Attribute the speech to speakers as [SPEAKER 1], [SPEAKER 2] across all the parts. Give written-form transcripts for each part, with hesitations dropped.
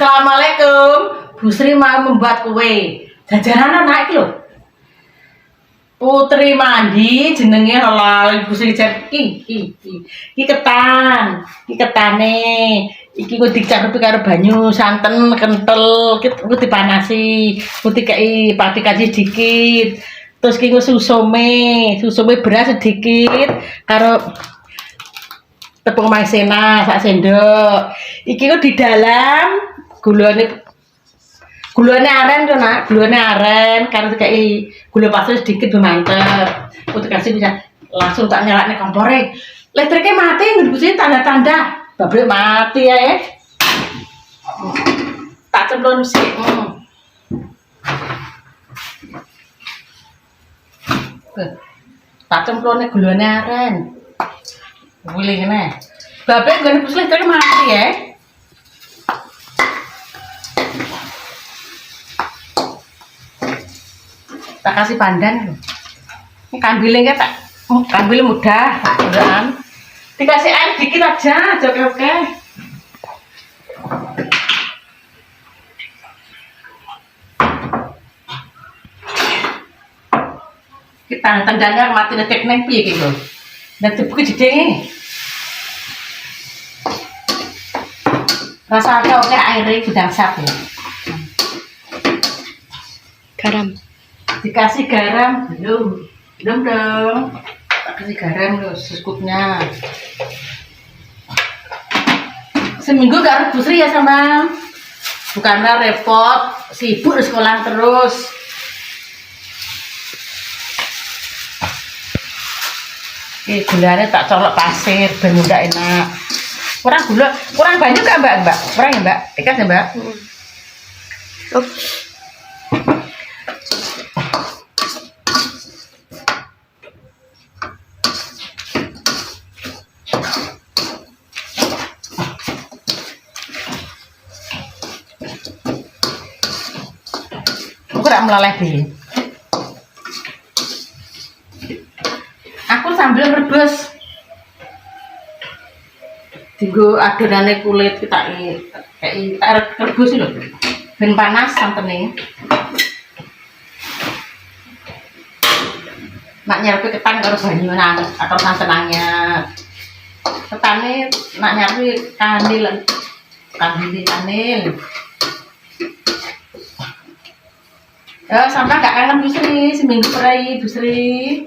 [SPEAKER 1] Assalamualaikum. Bu Sri mau membuat kue. Jajanan anak iki lho. Putri mandi jenenge lali Bu Sri jar iki ketan. Iki ketane. Iki kok dicampur karo banyu, santen, kental, ku dipanasi. Ku dikai pati kaji dikit. Terus ki susume beras sedikit karo tepung maizena sak sendok. Iki kok di dalam gulane aren to nak, gulane aren karo dikai gula pasir sedikit mantep. Untuk kasih bisa langsung tak nyalakne kompore. Listriknya mati ngene tanda-tanda babrek mati ya. Tak cemplon sik. Tak cemplone gulane aren. Wili ngene. Bapak ngene pusle terus mati ya. Tak kasih pandan lho. Ini kambilnya tak kambil mudah, kan? Dikasih air dikit aja, oke. Kita tandanya mati nekek neng piye gitu. Dan tubuh gede. Rasanya oke airnya gudang sap ya.
[SPEAKER 2] Garam.
[SPEAKER 1] Dikasih garam, belum dong. Tak kasih garam loh, secukupnya. Seminggu gak rebus ya sama. Bukanlah repot, sibuk di sekolah terus. Gulanya tak colok pasir, ben mudah enak. Kurang banyak gak mbak? Kurang ya mbak? Ikas ya mbak? Aku tak melaleh deh. Aku sambil rebus. Digo adonane kulit kita rebus lho. Ben panas santene. Nak nyerpi ketan karo banyu nang atau santen anyar. Ketane nak nyerpi kanil. Kanil. Ya, sampai gak kangen Bu Sri, seminggu perai Bu Sri.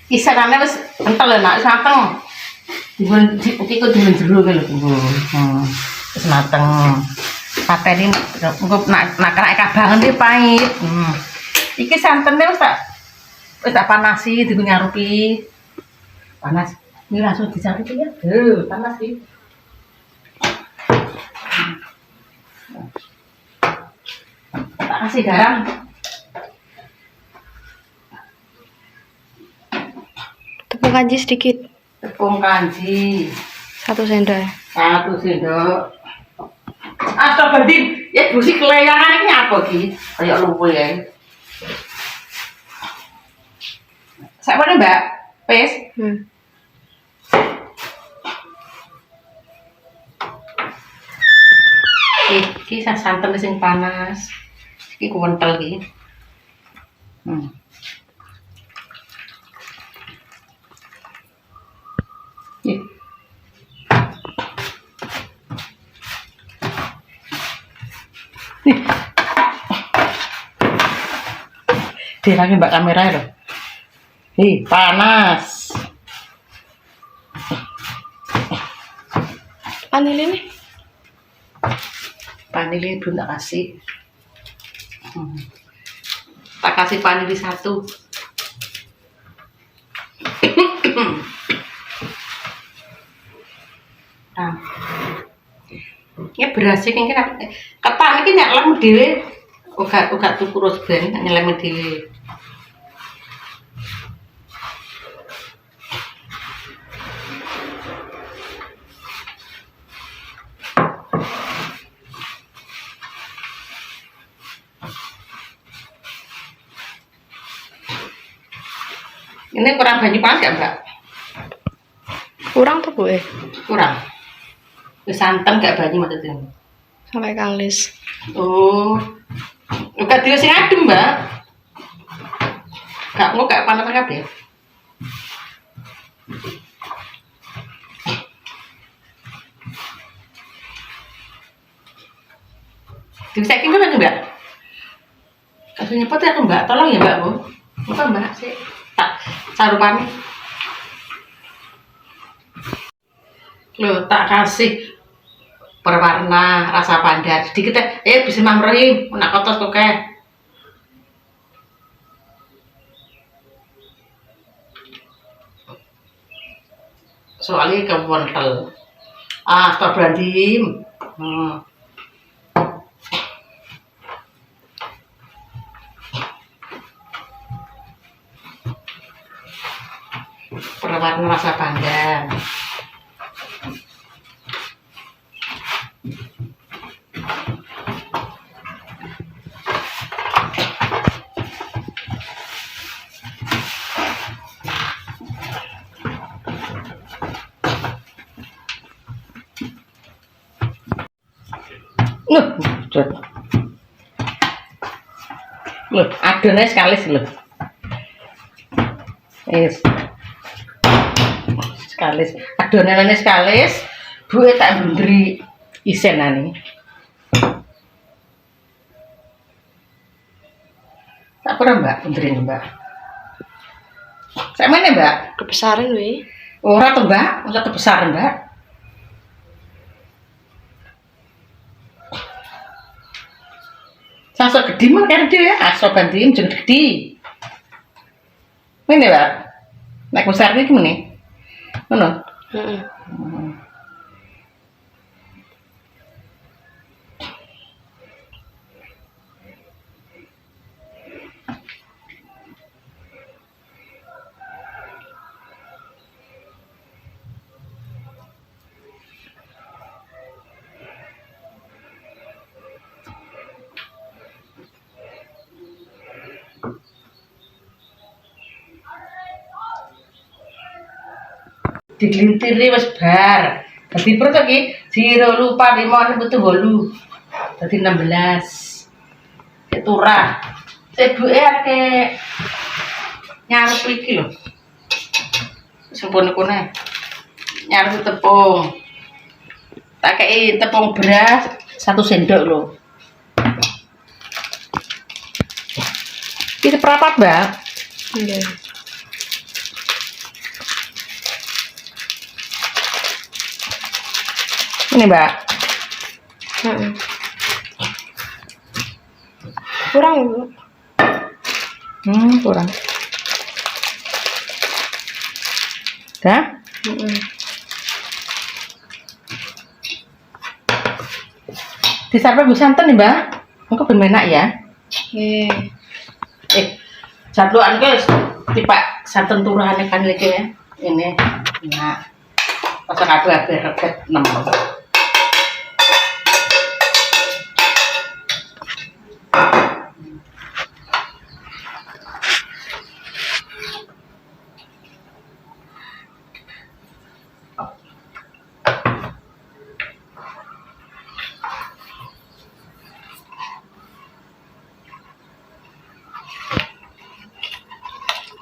[SPEAKER 1] Kisarannya wis entel lho nak, wis mateng. Iki kok dimenjero lho Bu. Wis mateng. Pateni engko nak kena kabangan iki pahit. Iki santene wis tak panasi digo nyarupi. Panas. Ini langsung dicarupi ya. Panas sih. Tak kasih garam.
[SPEAKER 2] Tepung kanji sedikit.
[SPEAKER 1] Tepung kanji
[SPEAKER 2] 1 sendok.
[SPEAKER 1] 1 sendok. Atau banding ya busi kelayangan ini apa ki? Kayak lupa ya. Saya mana mbak? Pes? Iki santen sing panas. Iki kuwentel iki. Dia lagi mbak kamera loh. Panas. Vanili belum tak kasih. Tak kasih vanili 1. Nah, ya berasnya kan ketan ini nek lem dhewe uga tuku terus ben nyelem dhewe. Ini kurang banyu panas gak Mbak?
[SPEAKER 2] Kurang tuh Bu.
[SPEAKER 1] Kurang. Wis santen gak banyu maksudnya.
[SPEAKER 2] Sampai kalis.
[SPEAKER 1] Oh. Gak dhewe sing adem, Mbak. Gak mau gak panas kabeh. Disaiki kan Mbak? Kasih nyepot ya Mbak, tolong ya Mbak Bu. Apa Mbak sih? Tak sarupane. Loh, tak kasih berwarna rasa pandan sedikit ya. Bismillahirrahmanirrahim. Nak kotos kok kae. Soalnya kewentel. Stop brandim. Berwarna rasa pandan. Loh, adonnya sekali sih loh. Sekali, adonannya sekali. Bu tak beri isenane. Tak pernah Mbak, benderin Mbak. Saya mana Mbak?
[SPEAKER 2] Kebesaran wi.
[SPEAKER 1] Ora tuh Mbak, masa kebesaran Mbak. Sasa gede mah kan dia, aso bantuin jeung gede. Mana Mbak? Naik besar ini gimana? Mana? Diglintiri wis bar. Dadi perut iki 0 lupa 5 butuh 8. Dadi 16. Keturah. Ibuke akeh nyarep iki lho. Sampun kene. Nyarep tepung. Tak kei tepung beras 1 sendok lho. Iki seprapat, Mbak.
[SPEAKER 2] Nggih.
[SPEAKER 1] Ini Mbak.
[SPEAKER 2] Kurang Bu.
[SPEAKER 1] Kurang. Dah? Disarpe Bu santen nih Mbak. Engko ben enak ya.
[SPEAKER 2] Nggih.
[SPEAKER 1] Jadluan guys, tipak santen turahane kan iki ya. Ini. Nah. Masak kabeh rebet 6.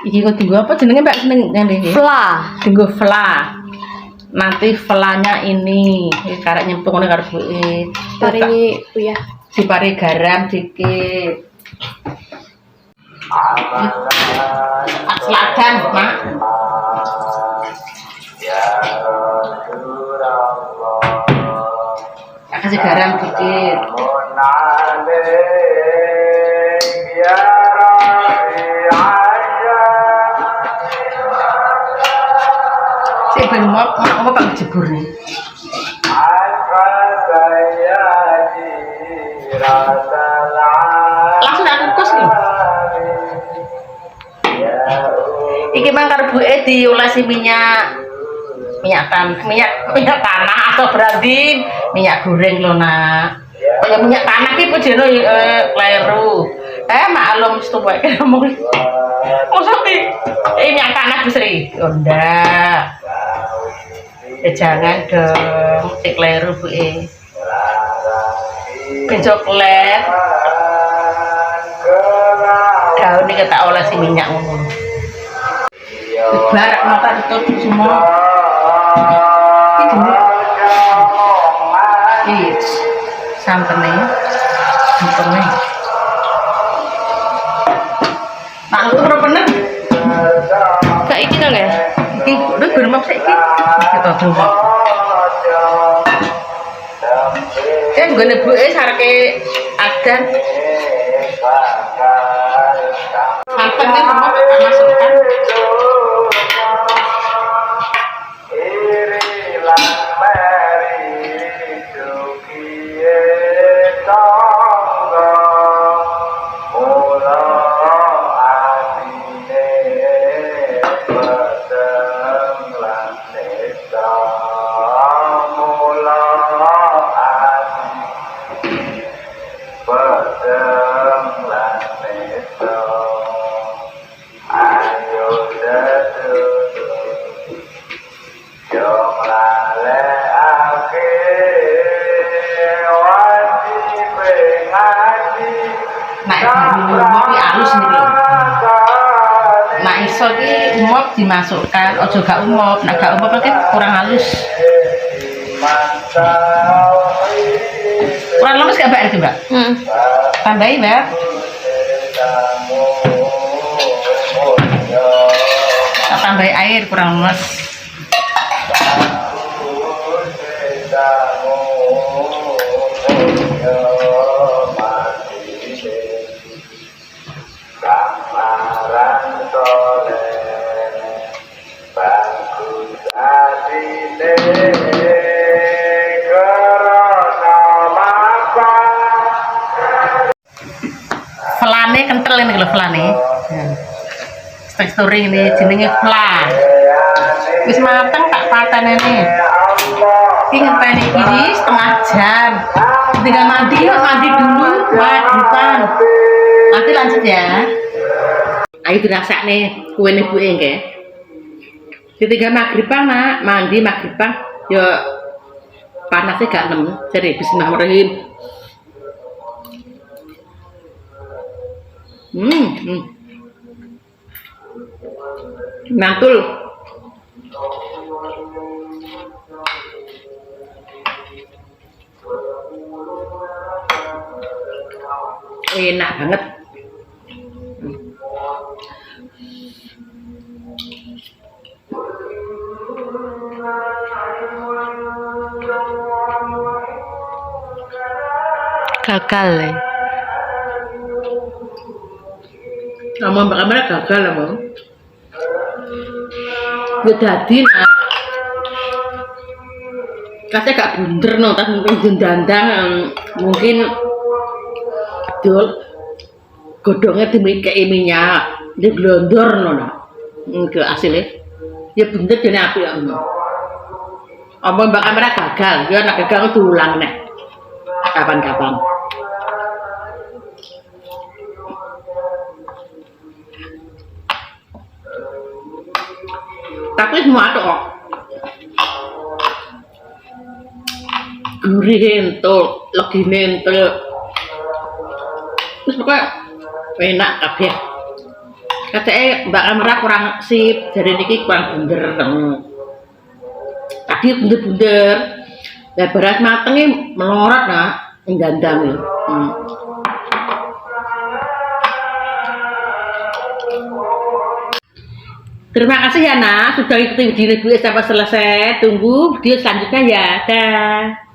[SPEAKER 1] Iki kok tinggal apa jenenge Mbak seneng ngene?
[SPEAKER 2] Fla.
[SPEAKER 1] Tinggal fla. Nanti flanya ini karek nyempung ngene karo buke.
[SPEAKER 2] Paringi uyah.
[SPEAKER 1] Dipari garam dikit. Selatan, Mak. Kasih garam dikit. Ben mau Pak jebur nih. Langsung aku kukus lho. Iki mang karo buke diolesi minyak tanah atau berarti minyak goreng lho Nak. Kaya minyak tanah ki pujene kleru. Maklum setuai kan ngomong. Maksudnya ini angka anak Sri. Ndak. Jangan dong, keliru Bu. Coklat. Daun ini kita olesi minyak ngomong. Barak mata tutup semua. Ini santannya. Nah, itu berapa bener?
[SPEAKER 2] Kak iki to ya?
[SPEAKER 1] Iki udah berapa sih iki? Kita coba. Gue nebu sarake adan. Santan kan semua kita masukkan. Dimasukkan, ojo gak umop, nah gak umop nanti kurang halus. Kurang halus gak Mbak itu Mbak? Tambahin Mbak. Tambahin air kurang halus. Flane kental ini kalau flane. Tekstur ini jenenge flan. Wis mateng tak paten ini. Iki ngenteni iki setengah jam. Tinggal mandi dulu, magriban. Nanti lanjut ya. Ayo dirasakne kuwene Bu nggih. Ketika magriban Mak, mandi magriban ya panasnya gak nem. Jadi bismillahirrahmanirrahim. Mantul. Enak banget.
[SPEAKER 2] Gagal ya.
[SPEAKER 1] Ngomong Mbak Kamera gagal lah Bang. Gue dadi nak. Katanya gak bunder no, tapi mungkin dandang mungkin dol godongnya dimikei minyak, dia glondor no nak. Ke hasilnya, ya bener jadi api ya. Ngomong Mbak Kamera gagal, dia nak gagal diulang nih. Kapan-kapan. Tapi semua ada kok. Gurih entul, legine entul. Terus pokoknya enak kabeh. Katanya Mbak Kamera kurang sip, jadi niki kurang bunder. Tadi bunder-bunder. Lah beras matengnya melorot nah, nggandang. Terima kasih ya Nak, sudah ikuti video sampai selesai. Tunggu video selanjutnya ya. Dah.